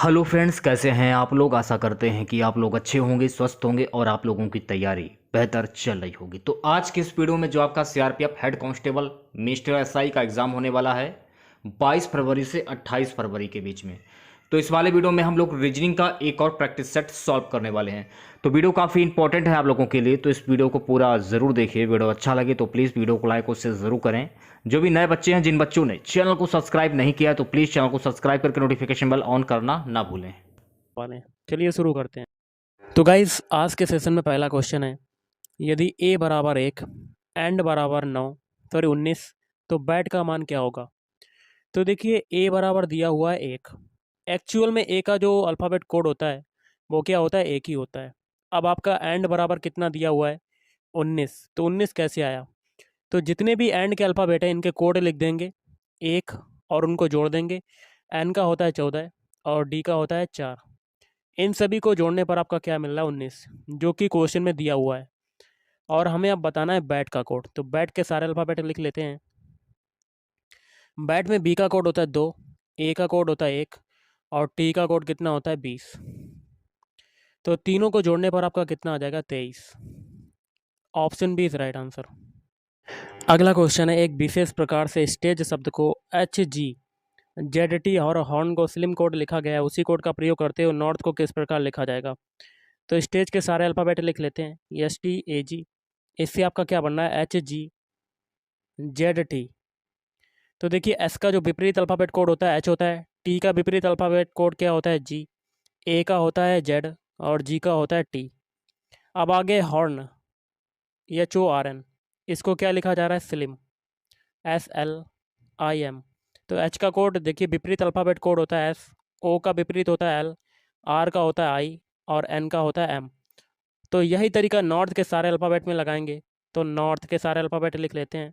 Hello friends, कैसे हैं आप लोग। आशा करते हैं कि आप लोग अच्छे होंगे, स्वस्थ होंगे और आप लोगों की तैयारी बेहतर चल रही होगी। तो आज के इस वीडियो में जो आपका CRPF head constable mister SI का एग्ज़ाम होने वाला है 22 फरवरी से 28 फरवरी के बीच में। तो इस वाले वीडियो में हम लोग रीजनिंग का एक और प्रैक्टिस सेट सॉल्व करने वाले हैं। तो वीडियो काफ़ी इंपॉर्टेंट है आप लोगों के लिए, तो इस वीडियो को पूरा ज़रूर देखिए। वीडियो अच्छा लगे तो प्लीज़ वीडियो को लाइक और शेयर ज़रूर करें। जो भी नए बच्चे हैं, जिन बच्चों ने चैनल को सब्सक्राइब नहीं किया है, तो प्लीज़ चैनल को सब्सक्राइब करके नोटिफिकेशन बेल ऑन करना ना भूलें। वाले हैं। चलिए शुरू करते हैं। तो गाइस आज के सेशन में पहला क्वेश्चन है, यदि a बराबर 1 एंड बराबर 9 सॉरी 19 तो बैट का मान क्या होगा। तो देखिए a बराबर दिया हुआ है 1। एक्चुअल में a का जो अल्फ़ाबेट कोड होता है वो क्या होता है, 1 ही होता है। अब आपका एंड बराबर कितना दिया हुआ है, 19। तो 19 कैसे आया, तो जितने भी एंड के अल्फ़ाबेट हैं इनके कोड लिख देंगे 1 और उनको जोड़ देंगे। एन का होता है 14 और डी का होता है 4। इन सभी को जोड़ने पर आपका क्या मिल रहा है, 19, जो कि क्वेश्चन में दिया हुआ है। और हमें अब बताना है बैट का कोड। तो बैट के सारे अल्फ़ाबेट लिख लेते हैं। बैट में बी का कोड होता है 2, ए का कोड होता है 1 और टी का कोड कितना होता है 20। तो तीनों को जोड़ने पर आपका कितना आ जाएगा, 23। Option B is right answer. अगला क्वेश्चन है, एक विशेष प्रकार से स्टेज शब्द को एच जी जेड टी और हॉर्न को स्लिम कोड लिखा गया है, उसी कोड का प्रयोग करते हुए नॉर्थ को किस प्रकार लिखा जाएगा। तो स्टेज के सारे अल्फ़ाबेट लिख लेते हैं, एस टी ए जी। इससे आपका क्या बनना है, एच जी जेड टी। तो देखिए एस का जो विपरीत अल्फ़ाबेट कोड होता है एच होता है, टी का विपरीत अल्फ़ाबेट कोड क्या होता है जी, ए का होता है जेड और जी का होता है टी। अब आगे horn, H O R N, इसको क्या लिखा जा रहा है, slim, S L I M. तो एच का कोड देखिए विपरीत अल्फ़ाबेट कोड होता है एस, ओ का विपरीत होता है एल, आर का होता है आई और एन का होता है एम। तो यही तरीका नॉर्थ के सारे अल्फ़ाबेट में लगाएंगे। तो नॉर्थ के सारे अल्फ़ाबेट लिख लेते हैं।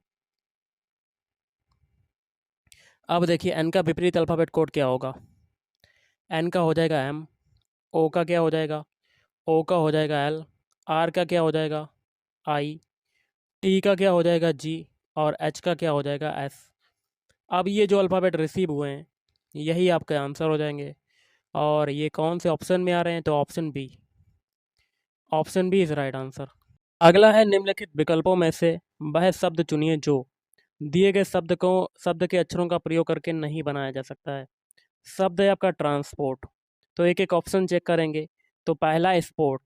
अब देखिए एन का विपरीत अल्फ़ाबेट कोड क्या होगा, एन का हो जाएगा एम, ओ का क्या हो जाएगा, ओ का हो जाएगा एल, आर का क्या हो जाएगा आई, टी का क्या हो जाएगा जी और एच का क्या हो जाएगा एस। अब ये जो अल्फ़ाबेट रिसीव हुए हैं यही आपके आंसर हो जाएंगे। और ये कौन से ऑप्शन में आ रहे हैं, तो option B, option B is right answer. अगला है, निम्नलिखित विकल्पों में से वह शब्द चुनिए जो दिए गए शब्द के अक्षरों का प्रयोग करके नहीं बनाया जा सकता है। शब्द है आपका ट्रांसपोर्ट। तो एक एक ऑप्शन चेक करेंगे। तो पहला है स्पोर्ट।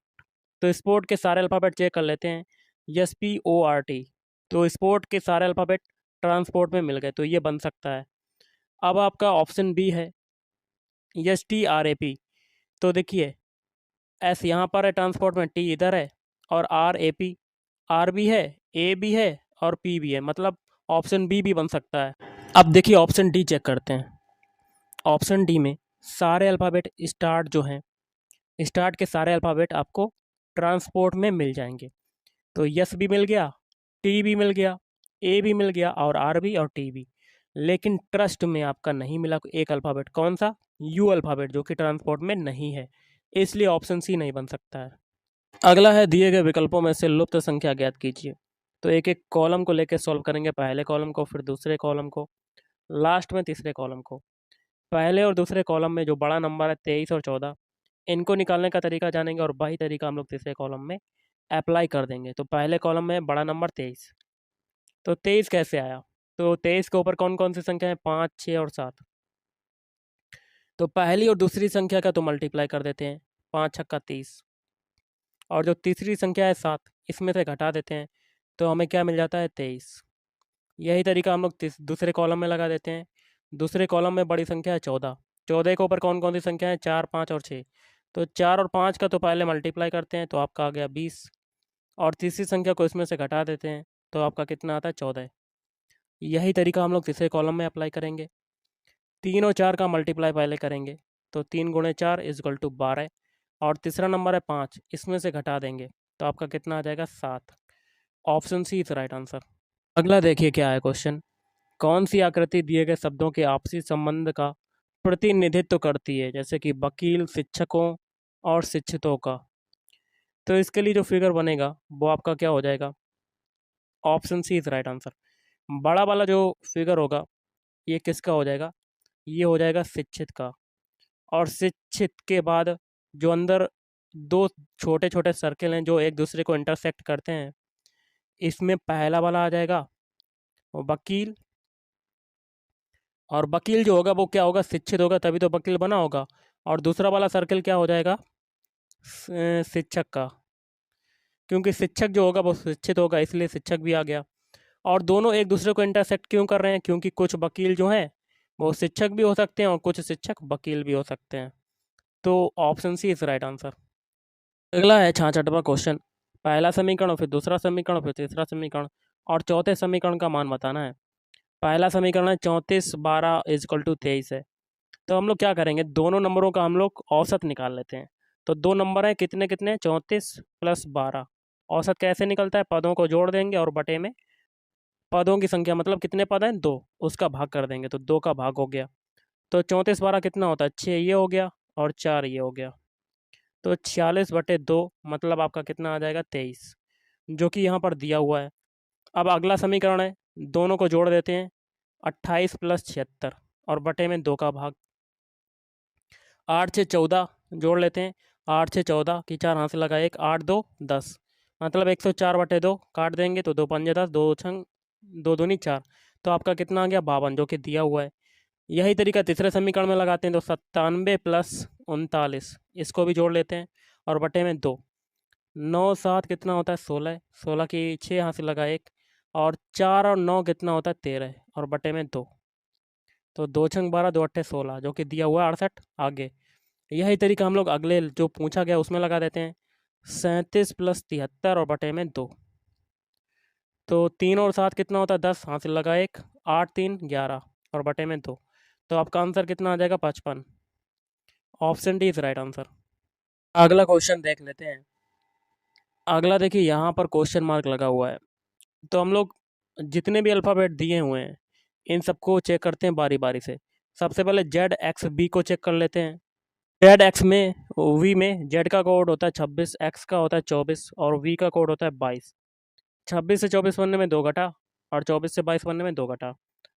तो स्पोर्ट के सारे अल्फ़ाबेट चेक कर लेते हैं, S P O R T. तो स्पोर्ट के सारे अल्फ़ाबेट ट्रांसपोर्ट में मिल गए, तो ये बन सकता है। अब आपका ऑप्शन बी है S T R A P. तो देखिए एस यहाँ पर है ट्रांसपोर्ट में, टी इधर है और आर ए पी, आर भी है, ए भी है और पी भी है, मतलब ऑप्शन बी भी बन सकता है। अब देखिए ऑप्शन डी चेक करते हैं। ऑप्शन डी में सारे अल्फ़ाबेट स्टार्ट जो हैं, स्टार्ट के सारे अल्फ़ाबेट आपको ट्रांसपोर्ट में मिल जाएंगे। तो यस भी मिल गया, टी भी मिल गया, ए भी मिल गया और आर भी और टी भी। लेकिन ट्रस्ट में आपका नहीं मिला एक अल्फ़ाबेट, कौन सा, यू अल्फ़ाबेट, जो कि ट्रांसपोर्ट में नहीं है, इसलिए ऑप्शन सी नहीं बन सकता है। अगला है, दिए गए विकल्पों में से लुप्त संख्या ज्ञात कीजिए। तो एक एक कॉलम को लेकर सॉल्व करेंगे, पहले कॉलम को, फिर दूसरे कॉलम को, लास्ट में तीसरे कॉलम को। पहले और दूसरे कॉलम में जो बड़ा नंबर है 23 और 14, इनको निकालने का तरीका जानेंगे और वही तरीका हम लोग तीसरे कॉलम में अप्लाई कर देंगे। तो पहले कॉलम में बड़ा नंबर 23, तो 23 कैसे आया, तो 23 के ऊपर कौन कौन सी संख्या है, 5, 6 और 7। तो पहली और दूसरी संख्या का तो मल्टीप्लाई कर देते हैं, 5 छक्का 30, और जो तीसरी संख्या है 7, इसमें से घटा देते हैं तो हमें क्या मिल जाता है, 23। यही तरीका हम लोग दूसरे कॉलम में लगा देते हैं। दूसरे कॉलम में बड़ी संख्या है 14, 14 के ऊपर कौन कौन सी संख्या है, 4, 5 और 6। तो 4 और 5 का तो पहले मल्टीप्लाई करते हैं तो आपका आ गया 20, और तीसरी संख्या को इसमें से घटा देते हैं तो आपका कितना आता है, 14। यही तरीका हम लोग तीसरे कॉलम में अप्लाई करेंगे। 3 और 4 का मल्टीप्लाई पहले करेंगे, तो 3 गुणे 4 इजकल टू 12, और तीसरा नंबर है 5, इसमें से घटा देंगे तो आपका कितना आ जाएगा, 7। Option C is right answer. अगला देखिए क्या है क्वेश्चन, कौन सी आकृति दिए गए शब्दों के आपसी संबंध का प्रतिनिधित्व करती है, जैसे कि वकील, शिक्षकों और शिक्षितों का। तो इसके लिए जो फिगर बनेगा वो आपका क्या हो जाएगा, option C is right answer. बड़ा वाला जो फिगर होगा ये किसका हो जाएगा, ये हो जाएगा शिक्षित का। और शिक्षित के बाद जो अंदर दो छोटे छोटे सर्किल हैं जो एक दूसरे को इंटरसेक्ट करते हैं, इसमें पहला वाला आ जाएगा वकील, और वकील जो होगा वो क्या होगा, शिक्षित होगा तभी तो वकील बना होगा। और दूसरा वाला सर्किल क्या हो जाएगा, शिक्षक का, क्योंकि शिक्षक जो होगा वो शिक्षित होगा इसलिए शिक्षक भी आ गया। और दोनों एक दूसरे को इंटरसेक्ट क्यों कर रहे हैं, क्योंकि कुछ वकील जो हैं वो शिक्षक भी हो सकते हैं और कुछ शिक्षक वकील भी हो सकते हैं। तो option C is right answer. अगला है 66वां क्वेश्चन। पहला समीकरण, फिर दूसरा समीकरण, फिर तीसरा समीकरण और चौथे समीकरण का मान बताना है। पहला समीकरण है 34 12 इजकल टू 23 है। तो हम लोग क्या करेंगे, दोनों नंबरों का हम लोग औसत निकाल लेते हैं। तो दो नंबर हैं, कितने कितने, 34 प्लस 12। औसत कैसे निकलता है, पदों को जोड़ देंगे और बटे में पदों की संख्या, मतलब कितने पद हैं, दो, उसका भाग कर देंगे तो दो का भाग हो गया। तो 34 12 कितना होता है, 6 ये हो गया और 4 ये हो गया। तो 46/2 मतलब आपका कितना आ जाएगा, 23, जो कि यहाँ पर दिया हुआ है। अब अगला समीकरण है, दोनों को जोड़ देते हैं, 28 प्लस 76 और बटे में 2 का भाग। 8 से 14 जोड़ लेते हैं, 8 से 14 की 4 हाथ से लगा 1, 8 2 10, मतलब 104/2 काट देंगे तो 2 पंजे 10, 2 छंग 2 दूनी 4, तो आपका कितना आ गया, 52, जो कि दिया हुआ है। यही तरीका तीसरे समीकरण में लगाते हैं, तो 97 प्लस 39, इसको भी जोड़ लेते हैं और बटे में 2, 9 7 कितना होता है, 16, 16 की 6 हाथ से लगा 1, और 4 और 9 कितना होता है, 13 और बटे में 2, तो 2 छंग 12, 2 अट्ठे 16, जो कि दिया हुआ है 68। आगे यही तरीका हम लोग अगले जो पूछा गया उसमें लगा देते हैं, 37 प्लस 73 और बटे में 2, तो 3 और 7 कितना होता है, 10 हाथ से लगा 1, 8 3 11 और बटे में 2, तो आपका आंसर कितना आ जाएगा, 55। Option D is right answer. अगला क्वेश्चन देख लेते हैं। अगला देखिए, यहाँ पर क्वेश्चन मार्क लगा हुआ है, तो हम लोग जितने भी अल्फ़ाबेट दिए हुए हैं इन सबको चेक करते हैं बारी बारी से। सबसे पहले जेड एक्स बी को चेक कर लेते हैं। जेड एक्स में, वी में जेड का कोड होता है 26, एक्स का होता है 24 और वी का कोड होता है 22। 26 से 24 बनने में 2 घटा और 24 से 22 बनने में 2 घटा।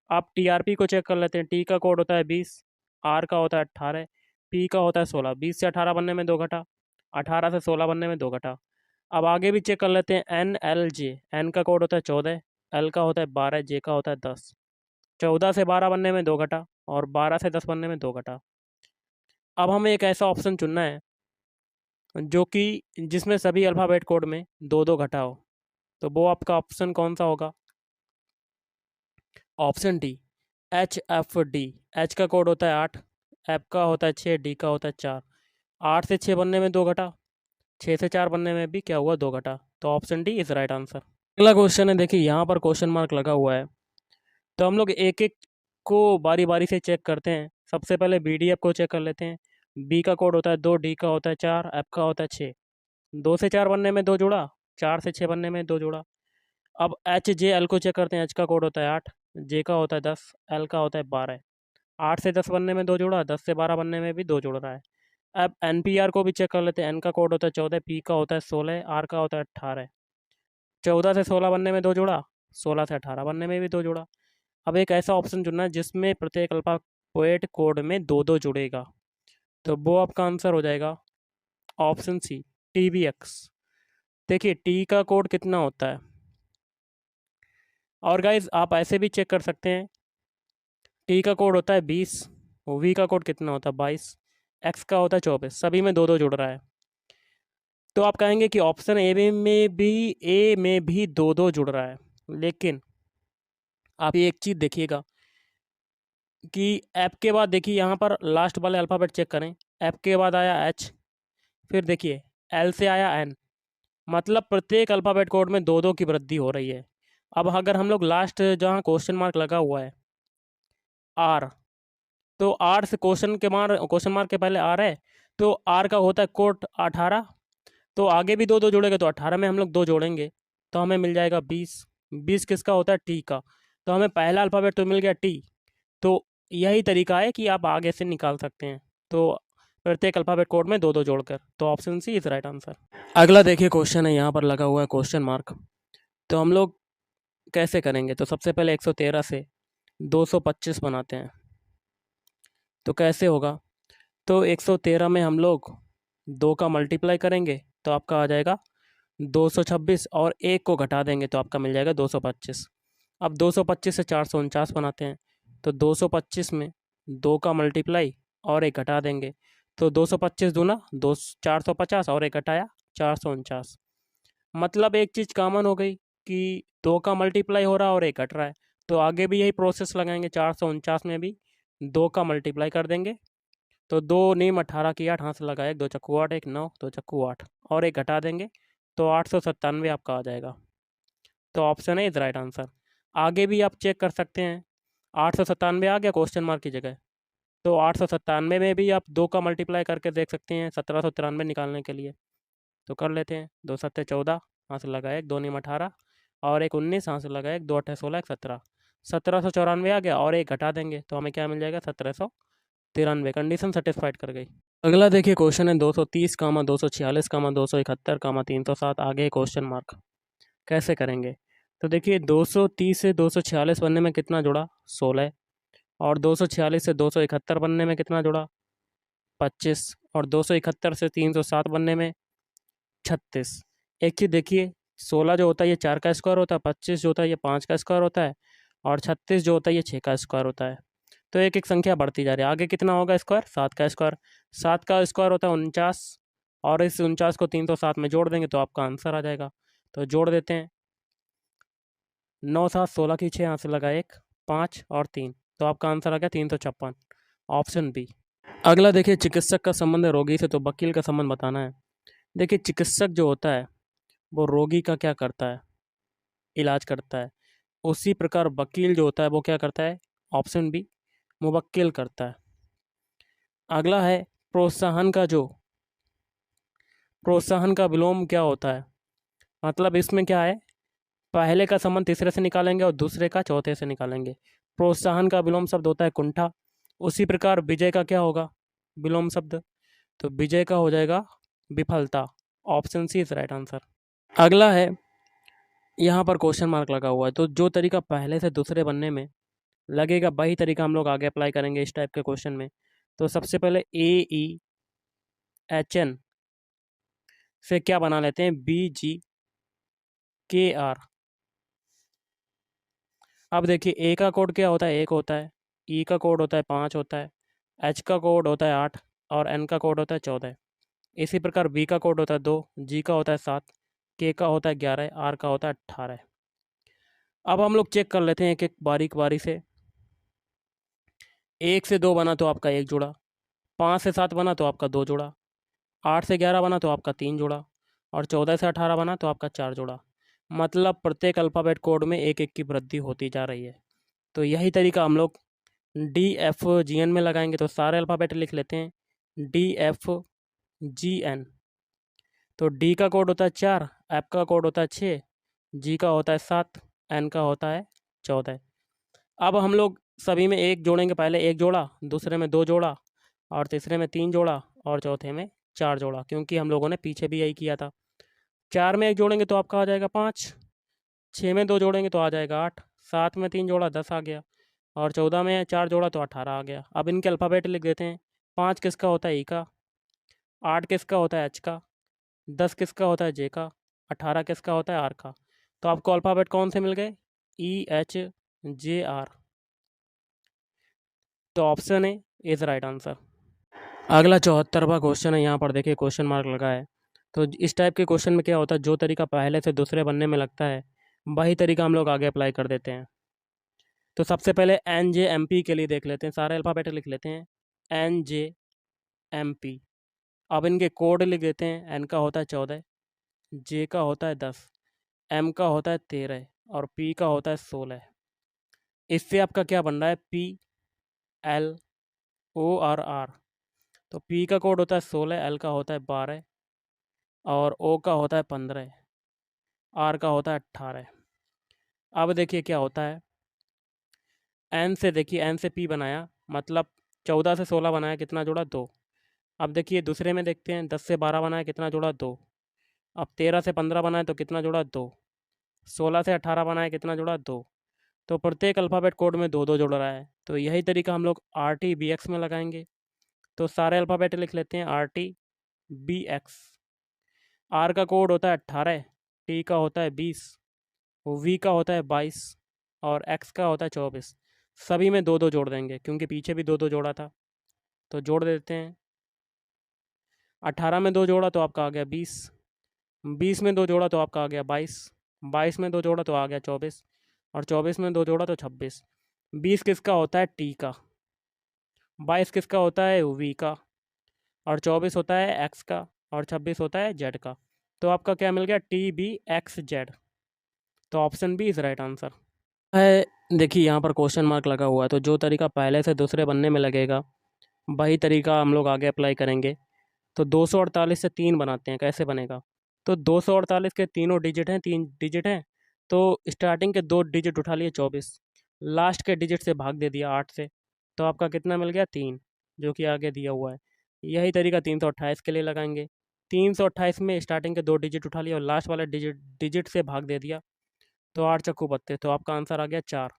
आप टीआरपी को चेक कर लेते हैं। टी का कोड होता है 20, आर का होता है 18, पी का होता है 16। 20 से 18 बनने में 2 घटा, 18 से 16 बनने में 2 घटा। अब आगे भी चेक कर लेते हैं, एन एल जे, एन का कोड होता है 14, एल का होता है 12, जे का होता है 10। 14 से 12 बनने में 2 घटा और 12 से 10 बनने में 2 घटा। अब हमें एक ऐसा ऑप्शन चुनना है जो कि जिसमें सभी अल्फ़ाबेट कोड में 2 2 घटा हो, तो वो आपका ऑप्शन कौन सा होगा, option D, H F D. H का कोड होता है 8, एफ का होता है 6, डी का होता है 4। 8 से 6 बनने में 2 घटा, 6 से 4 बनने में भी क्या हुआ, 2 घटा, तो option D is right answer. अगला क्वेश्चन है, देखिए यहाँ पर क्वेश्चन मार्क लगा हुआ है, तो हम लोग एक एक को बारी बारी से चेक करते हैं। सबसे पहले बी डी एफ को चेक कर लेते हैं। बी का कोड होता है 2, डी का होता है 4, एफ का होता है 6। 2 से 4 बनने में 2 जुड़ा, 4 से 6 बनने में 2 जुड़ा। अब एच जे एल को चेक करते हैं। एच का कोड होता है 8, जे का होता है 10, एल का होता है 12। 8 से 10 बनने में 2 जुड़ा, 10 से 12 बनने में भी 2 जुड़ रहा है। अब एन पी आर को भी चेक कर लेते हैं। एन का कोड होता है 14, पी का होता है 16, आर का होता है 18। 14 से 16 बनने में 2 जुड़ा, 16 से 18 बनने में भी 2 जुड़ा। अब एक ऐसा ऑप्शन चुनना है जिसमें प्रत्येक अल्फ़ाबेट कोड में 2 2 जुड़ेगा, तो वो आपका आंसर हो जाएगा option C, T B X. देखिए टी का कोड कितना होता है, और गाइज आप ऐसे भी चेक कर सकते हैं। टी का कोड होता है 20, वी का कोड कितना होता है 22, एक्स का होता है 24, सभी में 2 2 जुड़ रहा है। तो आप कहेंगे कि ऑप्शन ए में भी 2 2 जुड़ रहा है, लेकिन आप ये एक चीज़ देखिएगा कि एप के बाद देखिए यहाँ पर लास्ट वाले अल्फ़ाबेट चेक करें। एप के बाद आया एच, फिर देखिए एल से आया एन, मतलब प्रत्येक अल्फ़ाबेट कोड में 2 2 की वृद्धि हो रही है। अब अगर हम लोग लास्ट जहाँ क्वेश्चन मार्क लगा हुआ है आर, तो आर से क्वेश्चन मार्क के पहले आर है, तो आर का होता है कोड 18, तो आगे भी 2 2 जोड़ेंगे तो 18 में हम लोग 2 जोड़ेंगे तो हमें मिल जाएगा 20। 20 किसका होता है, टी का, तो हमें पहला अल्फ़ाबेट तो मिल गया टी। तो यही तरीका है कि आप आगे से निकाल सकते हैं, तो प्रत्येक अल्फ़ाबेट कोड में 2 2 जोड़कर, तो option C is right answer. अगला देखिए क्वेश्चन है, यहाँ पर लगा हुआ है क्वेश्चन मार्क, तो हम लोग कैसे करेंगे, तो सबसे पहले 113 से 225 बनाते हैं, तो कैसे होगा, तो 113 में हम लोग 2 का मल्टीप्लाई करेंगे तो आपका आ जाएगा 226 और 1 को घटा देंगे तो आपका मिल जाएगा 225। अब 225 से 449 बनाते हैं, तो 225 में 2 का मल्टीप्लाई और 1 घटा देंगे तो 225 दूना 450 और 1 घटाया 449। मतलब एक चीज़ कॉमन हो गई कि 2 का मल्टीप्लाई हो रहा है और 1 घट रहा है, तो आगे भी यही प्रोसेस लगाएंगे। 449 में भी 2 का मल्टीप्लाई कर देंगे तो 2 नीम 18 की 8 हाथ से लगाए 2 चक्कू 8 1 9 2 चक्कू 8 और 1 घटा देंगे तो 897 आपका आ जाएगा। तो ऑप्शन है इज राइट आंसर। आगे भी आप चेक कर सकते हैं, 897 आ गया क्वेश्चन मार्क की जगह, तो 897 में भी आप 2 का मल्टीप्लाई करके देख सकते हैं 1793 निकालने के लिए। तो कर लेते हैं, 2 सत्ते 14 हाथ से लगाए 1 2 नीम 18 और 1 19 हाथ से लगाए 1 2 अट्ठे 16 1 17, 1794 आ गया और 1 घटा देंगे तो हमें क्या मिल जाएगा 1793। कंडीशन सेटिस्फाइड कर गई। अगला देखिए क्वेश्चन है 230 कामा 246 कामा 271 कामा 307, आगे क्वेश्चन मार्क। कैसे करेंगे? तो देखिए 230 से 246 बनने में कितना जुड़ा 16, और 246 से 271 बनने में कितना जुड़ा 25, और 271 से 307 बनने में 36। एक चीज़ देखिए, 16 जो होता है ये 4 का स्क्वायर होता है, 25 जो होता है ये 5 का स्क्वायर होता है, और 36 जो होता है ये 6 का स्क्वायर होता है। तो एक एक संख्या बढ़ती जा रही है। आगे कितना होगा स्क्वायर 7 का स्क्वायर, 7 का स्क्वायर होता है 49, और इस 49 को 307 में जोड़ देंगे तो आपका आंसर आ जाएगा। तो जोड़ देते हैं, 9 7 16 की 6 यहाँ से लगा 1 5 और 3, तो आपका आंसर आ गया 356, ऑप्शन बी। अगला देखिए चिकित्सक का संबंध है रोगी से, तो वकील का संबंध बताना है। देखिए चिकित्सक जो होता है वो रोगी का क्या करता है, इलाज करता है। उसी प्रकार वकील जो होता है वो क्या करता है, ऑप्शन बी, मुवक्किल करता है। अगला है प्रोत्साहन का विलोम क्या होता है। मतलब इसमें क्या है, पहले का संबंध तीसरे से निकालेंगे और दूसरे का चौथे से निकालेंगे। प्रोत्साहन का विलोम शब्द होता है कुंठा। उसी प्रकार विजय का क्या होगा विलोम शब्द, तो विजय का हो जाएगा विफलता, option C is right answer. अगला है, यहाँ पर क्वेश्चन मार्क लगा हुआ है, तो जो तरीका पहले से दूसरे बनने में लगेगा वही तरीका हम लोग आगे अप्लाई करेंगे इस टाइप के क्वेश्चन में। तो सबसे पहले AEHN से क्या बना लेते हैं, BGKR। अब देखिए ए का कोड क्या होता है 1 होता है, ई का कोड होता है 5 होता है, एच का कोड होता है 8 और एन का कोड होता है 14। इसी प्रकार बी का कोड होता है 2, जी का होता है 7, के का होता है 11, आर का होता है 18। अब हम लोग चेक कर लेते हैं एक एक बारी से। 1 से 2 बना तो आपका 1 जुड़ा, 5 से 7 बना तो आपका 2 जुड़ा, 8 से 11 बना तो आपका 3 जुड़ा, और 14 से 18 बना तो आपका 4 जुड़ा। मतलब प्रत्येक अल्फ़ाबेट कोड में एक एक की वृद्धि होती जा रही है। तो यही तरीका हम लोग DFGN में लगाएंगे। तो सारे अल्फ़ाबेट लिख लेते हैं, DFGN। तो डी का कोड होता है 4, एफ का कोड होता है 6, जी का होता है 7, एन का होता है 14। अब हम लोग सभी में एक जोड़ेंगे, पहले 1 जोड़ा, दूसरे में 2 जोड़ा, और तीसरे में 3 जोड़ा, और चौथे में 4 जोड़ा, क्योंकि हम लोगों ने पीछे भी यही किया था। 4 में 1 जोड़ेंगे तो आपका आ जाएगा 5, 6 में 2 जोड़ेंगे तो आ जाएगा 8, 7 में 3 जोड़ा 10 आ गया, और 14 में 4 जोड़ा तो 18 आ गया। अब इनके अल्फ़ाबेट लिख देते हैं। 5 किसका होता है ई का, 8 किसका होता है एच का, 10 किसका होता है जे का, 18 किसका होता है आर का। तो आपको अल्फ़ाबेट कौन से मिल गए, EHJR। तो option A is right answer. अगला 74वां क्वेश्चन है, यहाँ पर देखिए क्वेश्चन मार्क लगा है। तो इस टाइप के क्वेश्चन में क्या होता है, जो तरीका पहले से दूसरे बनने में लगता है वही तरीका हम लोग आगे अप्लाई कर देते हैं। तो सबसे पहले NJMP के लिए देख लेते हैं, सारे अल्फ़ाबेट लिख लेते हैं, NJMP। अब इनके कोड लिख देते हैं। एन का होता है 14, जे का होता है 10, एम का होता है 13, और पी का होता है 16। इससे आपका क्या बन रहा है, PLORR। तो पी का कोड होता है 16, एल का होता है 12, और ओ का होता है 15, आर का होता है 18। अब देखिए क्या होता है, एन से देखिए, एन से पी बनाया, मतलब 14 से 16 बनाया, कितना जोड़ा 2। अब देखिए दूसरे में देखते हैं, 10 से 12 बनाया, कितना जोड़ा 2। अब 13 से 15 बनाए तो कितना जोड़ा 2। 16 से 18 बनाए, कितना जोड़ा 2। तो प्रत्येक अल्फ़ाबेट कोड में 2 2 जोड़ रहा है। तो यही तरीका हम लोग RTBX में लगाएंगे। तो सारे अल्फ़ाबेट लिख लेते हैं RTBX। R का कोड होता है 18, T का होता है 20, V का होता है 22 और X का होता है 24। सभी में 2-2 जोड़ देंगे क्योंकि पीछे भी 2-2 जोड़ा था, तो जोड़ देते हैं। 18 में 2 जोड़ा तो आपका आ गया 20, 20 में 2 जोड़ा तो आपका आ गया 22, 22 में 2 जोड़ा तो आ गया 24 और 24 में 2 जोड़ा तो 26। 20 किसका होता है? T का। 22 किसका होता है? V का। और 24 होता है X का और 26 होता है Z का। तो आपका क्या मिल गया? TBXZ। तो option B is right answer है। देखिए यहाँ पर क्वेश्चन मार्क लगा हुआ है, तो जो तरीका पहले से दूसरे बनने में लगेगा वही तरीका हम लोग आगे अप्लाई करेंगे। तो 248 से 3 बनाते हैं, कैसे बनेगा? तो 248 के तीनों डिजिट हैं, 3 डिजिट हैं, तो स्टार्टिंग के 2 डिजिट उठा लिए 24, लास्ट के डिजिट से भाग दे दिया 8 से, तो आपका कितना मिल गया? 3, जो कि आगे दिया हुआ है। यही तरीका 328 के लिए लगाएंगे। 328 में स्टार्टिंग के 2 डिजिट उठा लिया और लास्ट वाले डिजिट से भाग दे दिया, तो 8 चक्कू पत्ते, तो आपका आंसर आ गया 4।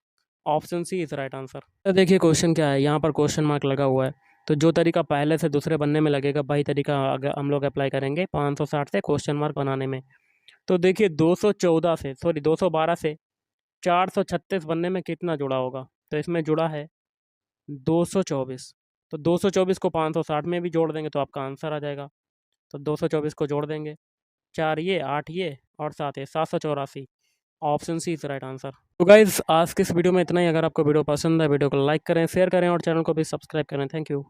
Option C is right answer. तो देखिए क्वेश्चन क्या है, यहाँ पर क्वेश्चन मार्क लगा हुआ है, तो जो तरीका पहले से दूसरे बनने में लगेगा वही तरीका अगर हम लोग अप्लाई करेंगे 560 से क्वेश्चन मार्क बनाने में। तो देखिए 212 से 436 बनने में कितना जुड़ा होगा? तो इसमें जुड़ा है 224। तो 224 को 560 में भी जोड़ देंगे तो आपका आंसर आ जाएगा। तो 224 को जोड़ देंगे, 4 ये, 8 ये और 7 ये, 784। Option C is right answer. तो गाइज़ आज के इस वीडियो में इतना ही। अगर आपको वीडियो पसंद है, वीडियो को लाइक करें, शेयर करें और चैनल को भी सब्सक्राइब करें। Thank you.